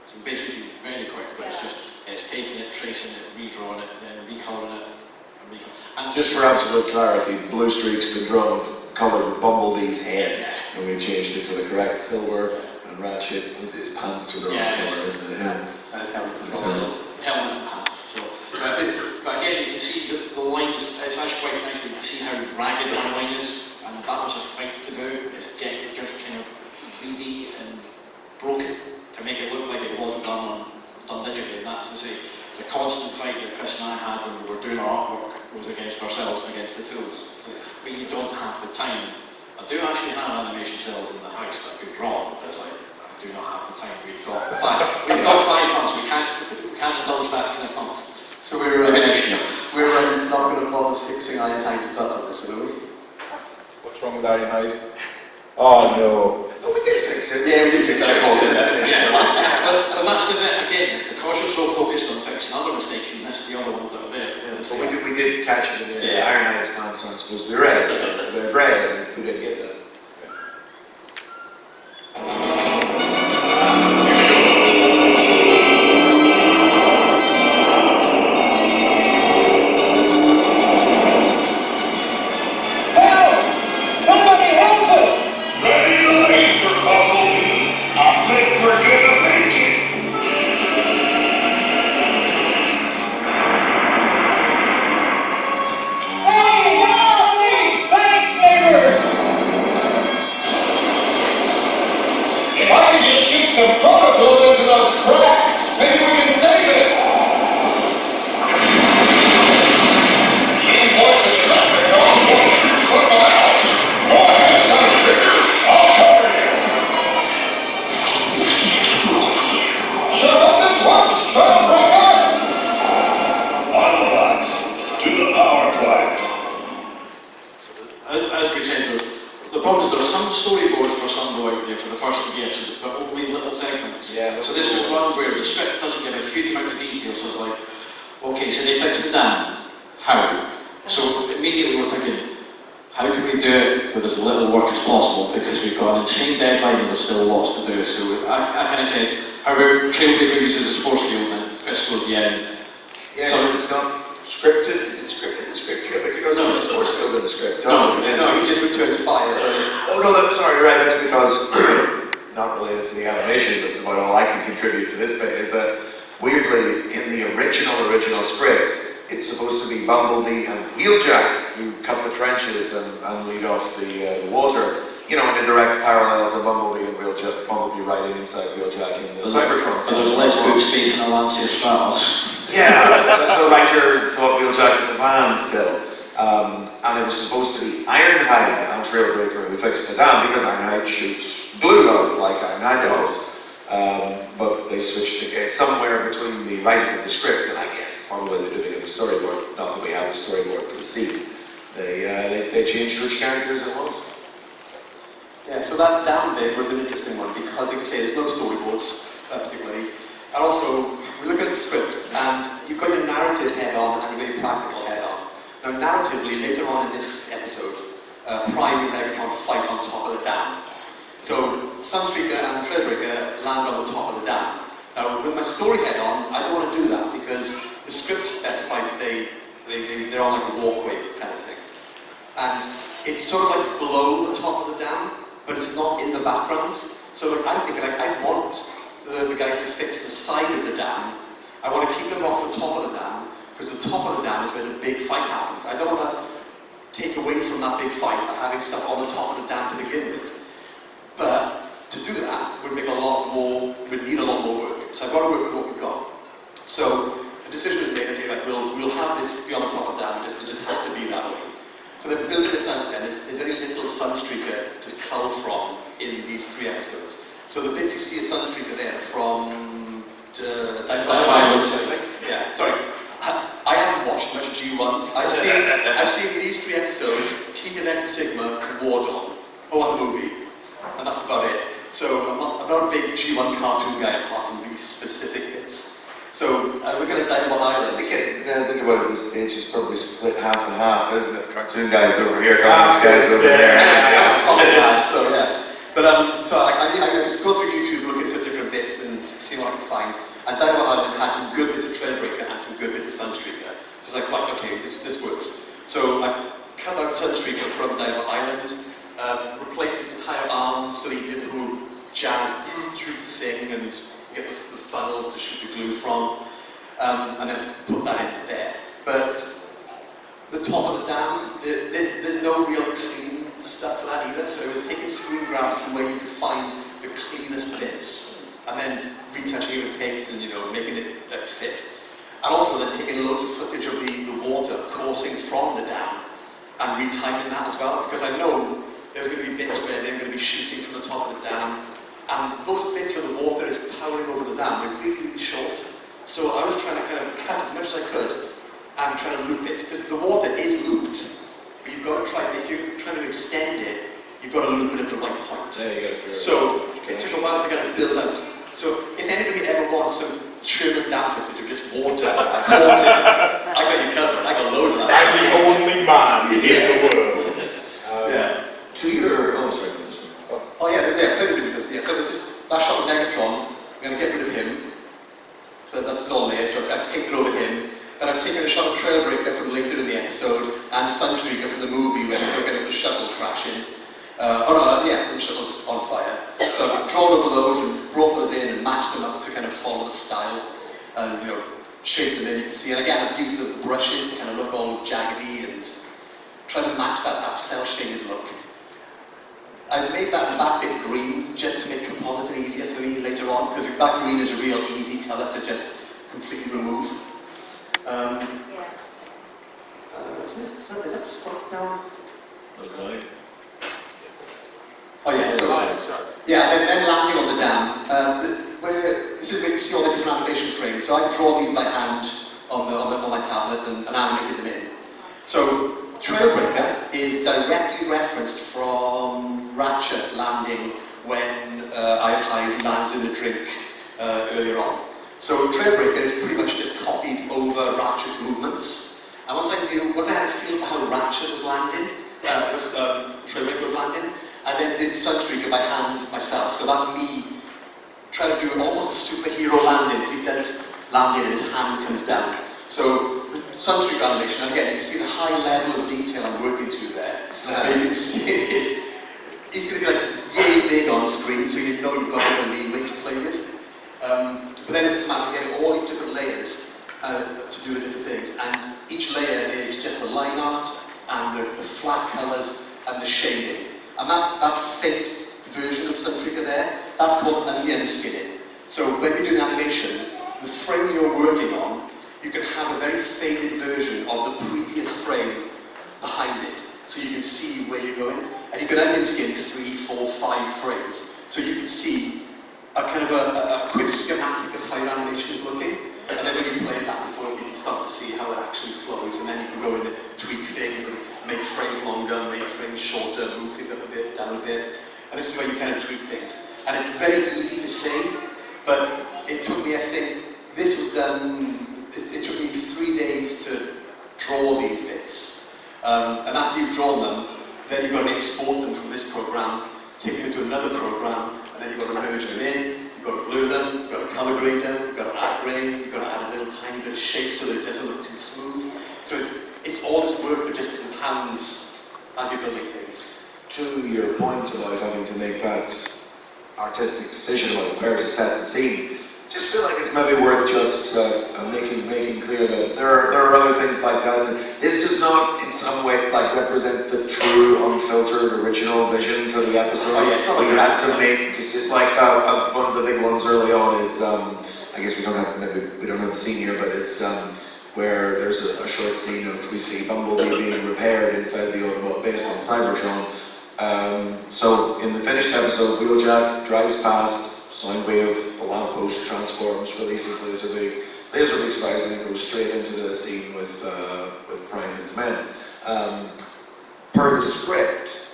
[SPEAKER 3] So basically very quick, but it's taking it, tracing it, redrawing it, then recolouring it, and
[SPEAKER 2] Just for absolute clarity, blue streak's been drawn with colour with Bumblebee's head, and we changed it to the correct silver, and Ratchet was his pants with the wrong colour, isn't it?
[SPEAKER 4] That's how
[SPEAKER 3] helmet and pants. So, but again, you can see the lines, it's actually quite nice, you can see how ragged the line is, and that was a fight to do, is getting it just kind of 3D and broken to make it look like it wasn't done digitally, and that's to say, the constant fight that Chris and I had when we were doing our artwork was against ourselves and against the tools. But you don't have the time. I do actually have animation cells in the house that I could draw, but it's like, I do not have the time. We've got 5 months, we can't indulge that kind of nonsense.
[SPEAKER 4] So we're not going to bother fixing Ironhide's butt on this, are we?
[SPEAKER 1] What's wrong with Ironhide? Oh no.
[SPEAKER 2] Oh, we did fix it.
[SPEAKER 4] Yeah, we did fix it.
[SPEAKER 3] But that's the bit, again, because you're so focused on fixing other mistakes, you miss the other ones that are there.
[SPEAKER 2] But we did catch it in there. Ironhide's pants aren't supposed to be red. They're red, and we did get that. it in the script?
[SPEAKER 4] No, he just returns fire.
[SPEAKER 2] Oh no, sorry, you're right. That's because, not related to the animation, but it's about all I can contribute to this bit, is that weirdly, in the original script, it's supposed to be Bumblebee and Wheeljack who cut the trenches and lead off the water. You know, in a direct parallel to Bumblebee and Wheeljack, Bumblebee riding inside Wheeljack in the Cybertron.
[SPEAKER 3] So there's less book space in a Lancia Stratos.
[SPEAKER 2] Yeah, the writer thought Wheeljack was a van still. And it was supposed to be Ironhide and Trailbreaker who fixed the dam, because Ironhide shoots glue out like Ironhide does. But they switched to get somewhere between the writing of the script and I guess probably the doing of the storyboard, not that we have the storyboard for the scene. They changed which characters it was.
[SPEAKER 4] Yeah, so that dam bit was an interesting one because, like you say, there's no storyboards particularly. And also, we look at the script and you've got your narrative head on and your very practical head on. Now, narratively, later on in this episode, Prime and Megatron fight on top of the dam. So, Sunstreaker and Trailbreaker land on the top of the dam. Now, with my story head on, I don't want to do that because the script specifies that they're on like a walkway kind of thing. And it's sort of like below the top of the dam, but it's not in the backgrounds. So like, I'm thinking, like, I want the guys to fix the side of the dam. I want to keep them off the top of the dam, because the top of the dam is where the big fight happens. I don't want to take away from that big fight by having stuff on the top of the dam to begin with. But to do that would make a lot more, would need a lot more work. So I've got to work with what we've got. So the decision was made, okay, like we'll have this be on the top of the dam, it just has to be that way. So they're building this out then, there's very little Sunstreaker to cull from in these 3 episodes. So the bit you see a Sunstreaker there from yeah, sorry. I haven't watched much G1. I've seen these 3 episodes, King of X Sigma, War Dawn, and the movie. And that's about it. So I'm not a big G1 cartoon guy apart from these specific bits. So I was looking at Dynamite Island.
[SPEAKER 2] I think about it, this stage is probably split half and half, isn't it? Cartoon guys over here, comics guys over there.
[SPEAKER 4] So yeah. But so I just go through YouTube looking for different bits and see what I can find. And Dynamite Island had some good bits of Trailbreaker and some good bits of Sunstreaker. So it's like, right, okay, this works. So I cut out Sunstreaker from Dynamite Island, replaced his entire arm so he did the little jazz thing and get the funnel to shoot the glue from, and then put that in there. But the top of the dam, there's no real clean stuff for that either, so it was taking screen grabs from where you could find the cleanest bits, and then retouching it with paint and, making it fit. And also then taking loads of footage of the water coursing from the dam and retiming that as well, because I know there's going to be bits where they're going to be shooting from the top of the dam, and those bits where the water is powering over the dam are really, really short. So I was trying to kind of cut as much as I could and try to loop it, because the water is looped, but you've got to try, if you're trying to extend it, you've got to loop it at the right point.
[SPEAKER 2] Yeah, you got to figure
[SPEAKER 4] so it took a while to kind of build out. So if anybody ever wants some Sherman dam footage of just water, I got you covered. I got loads of that.
[SPEAKER 1] I'm the only man in the world.
[SPEAKER 4] Yeah.
[SPEAKER 2] To your, sorry.
[SPEAKER 4] Oh yeah, quite a bit of this. Yeah, so this is that shot of Megatron. I'm going to get rid of him. So that's all there. So I've kicked it over him. And I've taken a shot of Trailbreaker from later in the episode and Sunstreaker from the movie when they're going to the shuttle crashing. The shuttle's on fire. So I've drawn over those and brought those in and matched them up to kind of follow the style and shape them in. You can see, and again I've used the brushes to kind of look all jaggedy and try to match that cel-shaded look. I've made that back bit green just to make compositing easier for me later on, because that green is a real easy colour to just completely remove. Is that stuck now?
[SPEAKER 2] Okay.
[SPEAKER 4] Oh yeah, so and then landing on the dam. This is where you see all the different animation frames. So I draw these by hand on my tablet and animated them in. So Trailbreaker is directly referenced from Ratchet landing when Ironhide lands in the drink earlier on. So Trailbreaker is pretty much just copied over Ratchet's movements. And once I had a feel for how Ratchet was landing, Trailbreaker was landing, I then did Sunstreaker by hand myself. So that's me trying to do almost a superhero landing, because he does landing and his hand comes down. So Sunstreak animation, and again, you can see the high level of detail I'm working to there. You can see it's going to be like yay big on screen, so you know you've got a bit of leeway to play with. But then it's just a matter of getting all these different layers to do the different things, and each layer is just the line art, and the flat colours, and the shading. And that faint version of Sunstreaker there, that's called onion skinning. So when you're doing animation, the frame you're working on, you can have a very faded version of the previous frame behind it, so you can see where you're going. And you can onion skin 3, 4, 5 frames, so you can see a kind of a quick schematic of how your animation is looking. And then when you play it back and forth, you can start to see how it actually flows, and then you can go in and tweak things and make frames longer, make frames shorter, move things up a bit, down a bit. And this is where you kind of tweak things. And it's very easy to say, but it took me, I think, this was done, it took me 3 days to draw these bits. And after you've drawn them, then you've got to export them from this program, take them into another program, and then you've got to merge them in, you've got to blur them, you've got to color grade them, you've got to add grain, you've got to add a little tiny bit of shape so that it doesn't look too smooth. So it's all this work that just compounds as you're building things.
[SPEAKER 2] To your point about having to make that artistic decision about where to set the scene, just feel like it's maybe worth just making clear that there are other things like that. And this does not in some way like represent the true, unfiltered, original vision for the episode.
[SPEAKER 4] Oh, yeah, it's not like
[SPEAKER 2] you had to make one of the big ones early on is I guess we don't have the scene here, but it's where there's a short scene of we see Bumblebee being repaired inside the Autobot base on Cybertron. So in the finished episode, Wheeljack drives past, Soundwave, the lamppost transforms, releases Laserbeak spies, and then goes straight into the scene with Prime and his men. Per the script,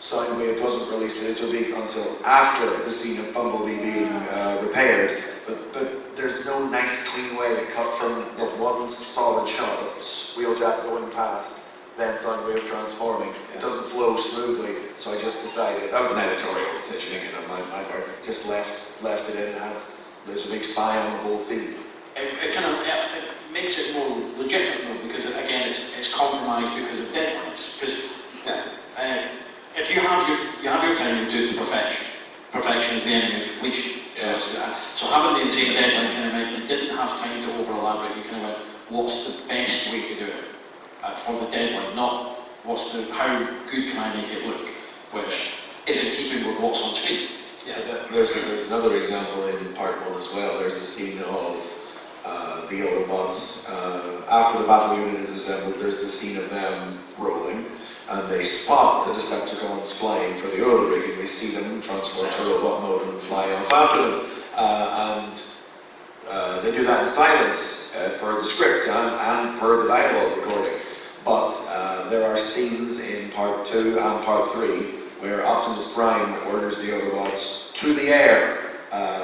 [SPEAKER 2] Soundwave doesn't release Laserbeak until after the scene of Bumblebee being repaired, but there's no nice clean way to cut from that one solid shot of Wheeljack going past, then Soundwave transforming. It doesn't flow smoothly, so I just decided, that was an editorial decision again on my part, just left it in as Laserbeak spy on the whole scene.
[SPEAKER 3] It kind of it makes it more legitimate because again it's compromised because of deadlines. Because if you have your time, you do it to perfection. Perfection is the enemy of completion. So having the insane deadline kind of meant you didn't have time to over elaborate. You kind of went, what's the best way to do it for the deadline, not how good can I make it look, which is in keeping with what's on screen.
[SPEAKER 2] Yeah, there's another example in part 1 as well. There's a scene of the Autobots, after the battle unit is assembled, there's the scene of them rolling, and they spot the Decepticons flying for the oil rig, and they see them transform to robot mode and fly off after them. They do that in silence, per the script and per the dialogue recording. But there are scenes in part 2 and part 3 where Optimus Prime orders the Autobots to the air,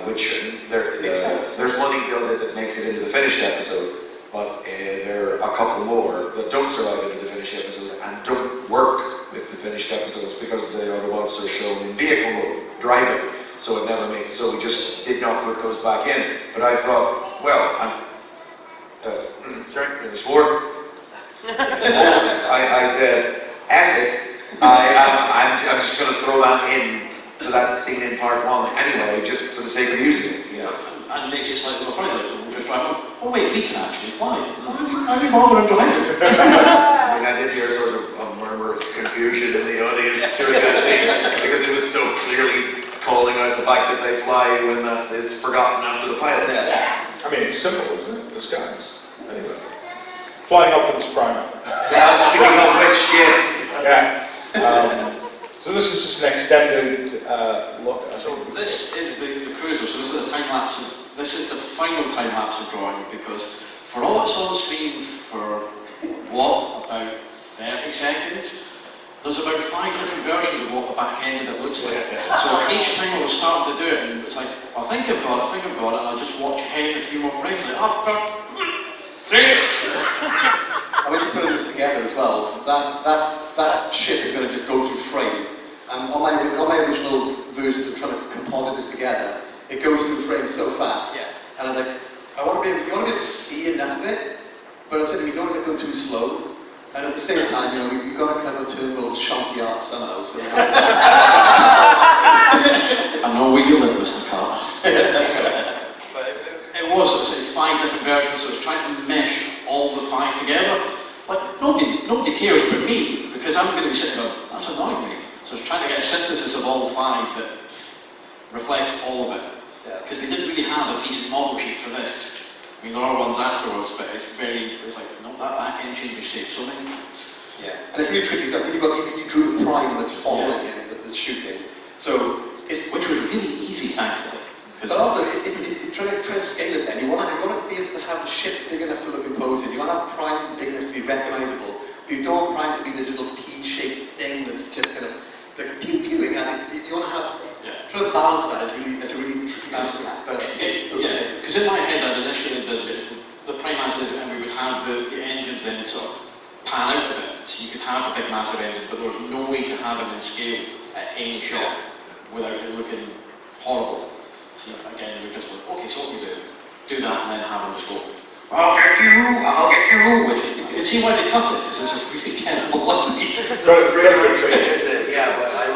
[SPEAKER 2] which there's one he does it that makes it into the finished episode, but there are a couple more that don't survive into the finished episode and don't work with the finished episodes because the Autobots are shown in vehicle mode, driving, so it never makes, so we just did not put those back in. But I thought, well, I swore. I said, F it, I'm just going to throw that in to that scene in part 1 anyway, just for the sake of using it, you know.
[SPEAKER 3] And it makes it slightly more funny, like we'll just drive on, oh wait, we can actually fly. How do you bother and drive it?
[SPEAKER 2] I mean, I did hear sort of a murmur of confusion in the audience during that scene, because it was so clearly calling out the fact that they fly when that is forgotten after the pilot.
[SPEAKER 1] I mean, it's simple, isn't it? Disguise. Anyway. Flying Optimus Prime.
[SPEAKER 2] Yeah, speaking of which, yes.
[SPEAKER 1] Yeah. So this is just an extended look.
[SPEAKER 3] So this is the cruiser, so this is the time lapse this is the final time lapse of drawing, because for all it's on screen for what, about 30 seconds, there's about 5 different versions of what the back end of it looks like. So each time I was starting to do it, and it's like, I think I've got it, and I'll just watch ahead a few more frames, like,
[SPEAKER 4] And when you put this together as well, that ship is going to just go through frame. And on my original version of trying to composite this together, it goes through frame so fast.
[SPEAKER 5] Yeah.
[SPEAKER 4] And I'm like, you want to be able to see enough of it, but I said we don't want to go too slow. And at the same time, you know, we've got to cover Turnbull's shonky art somehow. So.
[SPEAKER 3] I know where you live, Mr. Carter. But it was, as I say, 5 different versions, so I was trying to mesh all the 5 together. But nobody cares but me, because I'm going to be sitting there, that's annoying me. So I was trying to get a synthesis of all 5 that reflects all of it. Because they didn't really have a decent model sheet for this. I mean, there are ones afterwards, but it's like, no, that engine was shaped so many times.
[SPEAKER 4] Yeah, and it's really tricky, because you drew the prime that's following it, that's shooting. So,
[SPEAKER 3] Which was really easy, thankfully.
[SPEAKER 4] but also, it's trying to scale it then. You want to be able to have the ship big enough to look imposing. You want to have prime big enough to be recognisable. But you don't want prime to be this little pea-shaped thing that's just kind of like pew-pewing. You want to have, trying to balance that is a really tricky balance. But
[SPEAKER 3] Yeah, because in my head I'd initially envisaged the prime axis, and we would have the engines then sort of pan out a bit, so you could have a big massive engine, but there was no way to have them in scale at any shot without it looking horrible. So again, you're just like, okay, so what do you do that and then have them just go, I'll get you, which you can see why they cut it, because it's a really terrible line.
[SPEAKER 1] It's got a great retreat.
[SPEAKER 2] Yeah, but I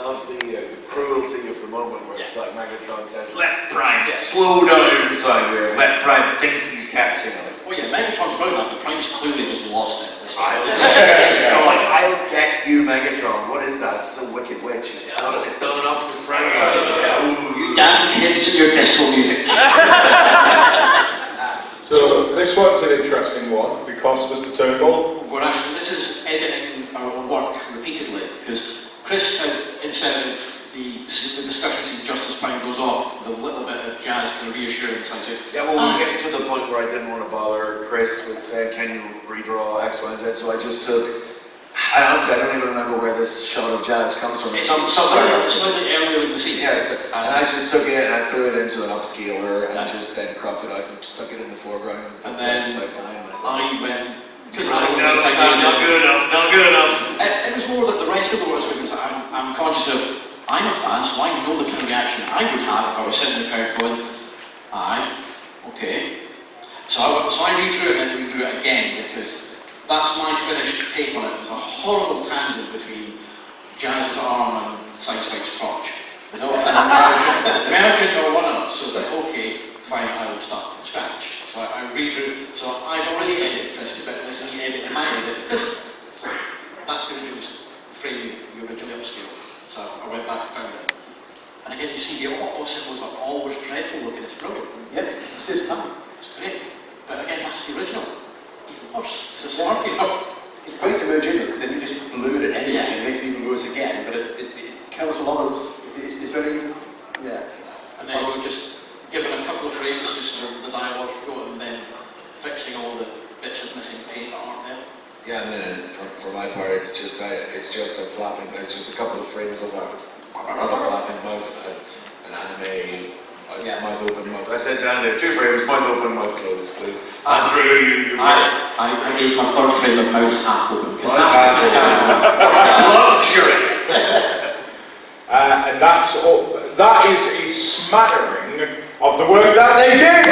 [SPEAKER 2] love the cruelty of the moment where it's like Megatron says, let Prime slow down, Cyber, let Prime think he's catching us.
[SPEAKER 3] Well, yeah, Megatron's about that, but Prime's clearly just lost it.
[SPEAKER 2] I'll get you, Megatron. What is that? It's a wicked witch. It's not an Optimus Prime.
[SPEAKER 3] You damn kids and your disco music.
[SPEAKER 1] So this one's an interesting one because Mr. Turnbull.
[SPEAKER 3] Well, actually, this is editing our work repeatedly, because Chris had inserted the discussion scene just as Prime goes off, the little bit of jazz kind of reassurance.
[SPEAKER 2] Yeah, well, we're getting to the point where I didn't want to bother Chris with saying, can you redraw X, Y, and Z? So I just took. I honestly, I don't even remember where this shot of jazz comes from.
[SPEAKER 3] It's
[SPEAKER 2] somewhere else.
[SPEAKER 3] slightly earlier in the scene.
[SPEAKER 2] Yeah, and I just took it and I threw it into an upscaler and I just then cropped it out and stuck it in the foreground
[SPEAKER 3] And then
[SPEAKER 2] behind myself.
[SPEAKER 3] I went, because
[SPEAKER 2] not good enough.
[SPEAKER 3] It was more that the rest of the words, because I'm conscious of, I'm a fan, so I know the kind of reaction I would have if I was sitting in the crowd going, aye, okay. So I redrew it and redrew it again, because that's my finished take on it. There's a horrible tangent between Jazz's arm and Sideswipe's crotch. No, merging or one of us. So it's like, okay, fine, I will start from scratch. So I redrew. So I'd already edited Chris's bit, and he edited my edit. So that's the original frame you originally upscaled. So I went back and found it. And again, you see the auto symbols are always dreadful looking. It's brilliant.
[SPEAKER 4] Yep, it's his time.
[SPEAKER 3] It's great. But again, that's the original. Even worse. It's a smarty up.
[SPEAKER 4] It's great to merge in, because then you just balloon it anyway, and it makes it even worse again, but it covers a lot of, it's very,
[SPEAKER 3] And then we're just giving a couple of frames just for the dialogue to go, and then fixing all the bits of missing paint that aren't there.
[SPEAKER 2] Yeah, and then for my part, it's just a flapping. It's just a couple of frames of another flapping mouth, an anime. Mouth open, mouth. I said down there 2 frames, mouth open, mouth closed, please. Andrew,
[SPEAKER 3] I gave my third frame of mouth half open.
[SPEAKER 2] Luxury.
[SPEAKER 1] And that's all. That is a smattering of the work that they did.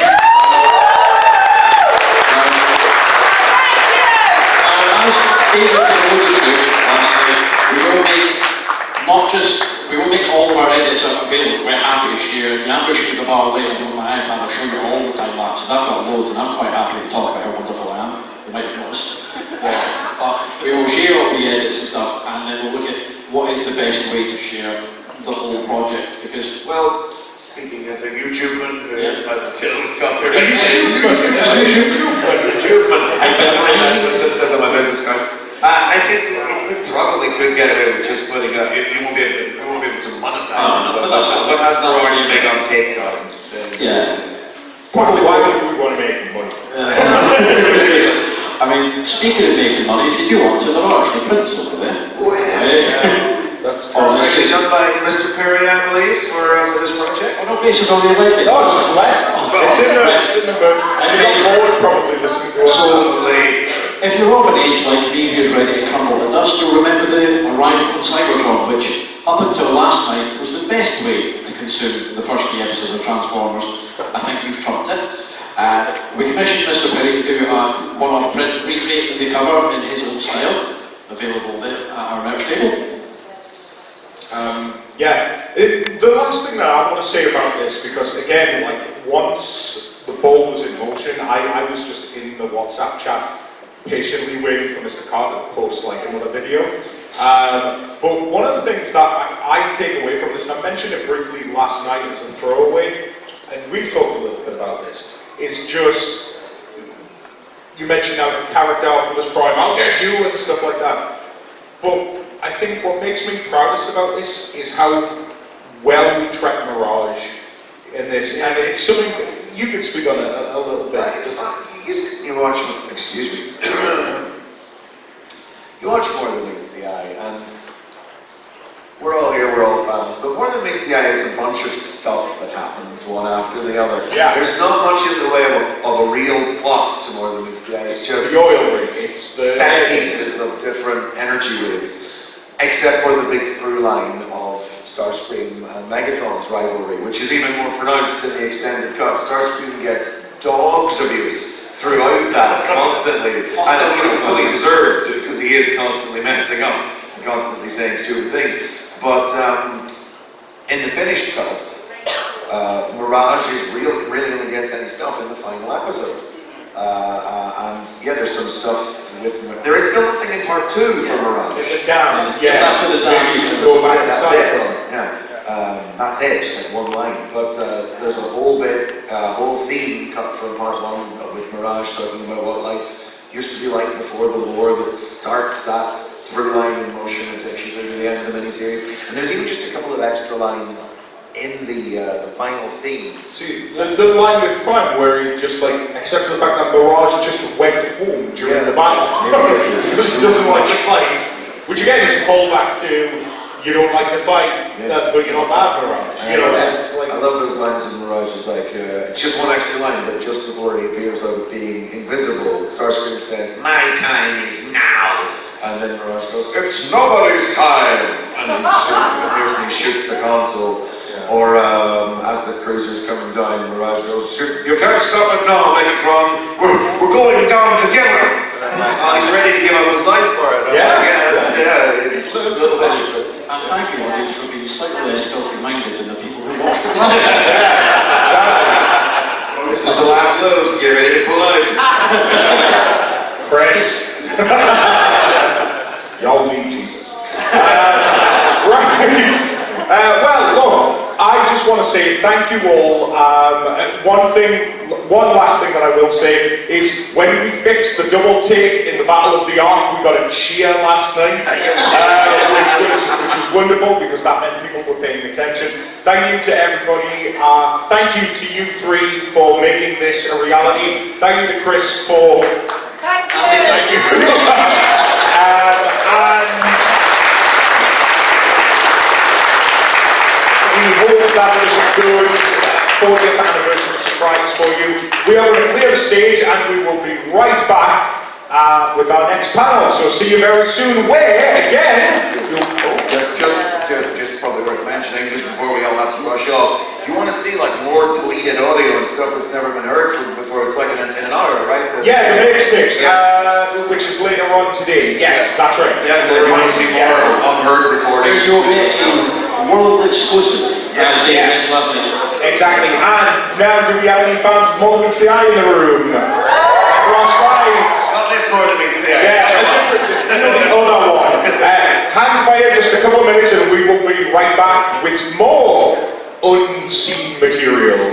[SPEAKER 3] We will make all of our edits available. We're happy to share. If you ambush the bar later on my iPad, I'll show you all the time lapses. I've got loads, and I'm quite happy to talk about how wonderful I am. You might have noticed. But we will share all the edits and stuff, and then we'll look at what is the best way to share the whole project. Because,
[SPEAKER 2] well, speaking as a YouTuber who has had to deal with copyright. That's what it says on my business card. I think we probably could get away with just putting up. You won't be able to monetize it, but has the already big on takedowns.
[SPEAKER 1] Why would we want to make money?
[SPEAKER 3] I mean, speaking of making money, if you do want to, there are actually prints over there.
[SPEAKER 2] Oh yeah. That's actually done by Mr. Perry, I believe, for this project.
[SPEAKER 3] Oh no, Grace is already left.
[SPEAKER 1] No, it's just left. It's in the book. It's got board probably listening to us.
[SPEAKER 3] If you're of an age like me who's ready to crumble the dust, you'll remember the arrival from Cybertron, which up until last night was the best way to consume the first 3 episodes of Transformers. I think we've trumped it. We commissioned Mr. Perry to do a one-off print recreating the cover in his own style, available there at our merch table.
[SPEAKER 1] The last thing that I want to say about this, because again, like once the ball was in motion, I was just in the WhatsApp chat patiently waiting for Mr. Carter to post like another video. But one of the things that I take away from this, and I mentioned it briefly last night as a throwaway, and we've talked a little bit about this, is just, you mentioned out of character, Optimus Prime, I'll get you, and stuff like that. But I think what makes me proudest about this is how well we track Mirage in this, and it's something you could speak on a little bit.
[SPEAKER 2] You watch, excuse me, you watch More Than Meets the Eye, and we're all here, we're all fans, but More Than Meets the Eye is a bunch of stuff that happens one after the other.
[SPEAKER 1] Yeah.
[SPEAKER 2] There's not much in the way of a real plot to More Than Meets the Eye. It's just
[SPEAKER 1] the oil rig, it's the
[SPEAKER 2] set pieces of different energy rigs. Except for the big through line of Starscream and Megatron's rivalry, which is even more pronounced in the extended cut. Starscream gets dog's abuse throughout that constantly, and fully deserved because he is constantly messing up and constantly saying stupid things. But in the finished cut, Mirage is really only gets any stuff in the final episode. And yeah, there's some stuff with there is still a thing in part 2 for Mirage.
[SPEAKER 1] Down,
[SPEAKER 3] After the down,
[SPEAKER 1] you can go back to
[SPEAKER 2] That's
[SPEAKER 1] Cybertron.
[SPEAKER 2] it. Yeah. That's it, just like one line. But there's a whole bit, whole scene cut from part 1 with Mirage talking about what life used to be like before the war that starts that through line in motion and takes you through to the end of the miniseries. And there's even just a couple of extra lines in the final scene.
[SPEAKER 1] See, the line with Prime where he just like, except for the fact that Mirage just went home during the battle, because he doesn't like to fight, which again is a callback to, you don't like to fight, but you're not bad for Mirage. You know, it's like,
[SPEAKER 2] I love those lines in Mirage. It's like, it's just one extra line, but just before he appears out of being invisible, Starscream says, "My time is now." And then Mirage goes, "It's nobody's time." And then he appears and he shoots the console. Or as the cruiser's coming down, Mirage goes, "You can't stop it now, Megatron. We're going down together." And I'm like, oh, he's ready to give up his life for it. It's a little bit.
[SPEAKER 3] And thank you, audience, for being slightly less filthy-minded than the people who watched the planet.
[SPEAKER 2] This is the last load. Get ready to pull out.
[SPEAKER 1] Chris. Y'all need Jesus. Right. Well, look, I just want to say thank you all. One last thing that I will say is when we fixed the double take in the Battle of the Ark, we got a cheer last night, which was wonderful because that meant people were paying attention. Thank you to everybody. Thank you to you three for making this a reality. Thank you to Chris for...
[SPEAKER 5] Thank you!
[SPEAKER 1] Thank you. We hope that was a good 40th anniversary surprise for you. We are going to clear the stage and we will be right back with our next panel. So see you very soon. Where, again,
[SPEAKER 2] Just probably worth mentioning, just before we all have to rush off, if you want to see like more deleted audio and stuff that's never been heard from before, it's like in an hour, right?
[SPEAKER 1] the mixtapes, which is later on today. Yes, that's right.
[SPEAKER 2] Yeah, if you want to see more unheard recordings.
[SPEAKER 3] There's your world exclusive.
[SPEAKER 1] Yes.
[SPEAKER 3] Lovely.
[SPEAKER 1] Exactly. And now, do we have any fans of More Than Meets the Eye in the room? Ross White.
[SPEAKER 2] Not this More Than Meets the Eye.
[SPEAKER 1] Yeah, the other one. Hang fire just a couple of minutes and we will be right back with more unseen material.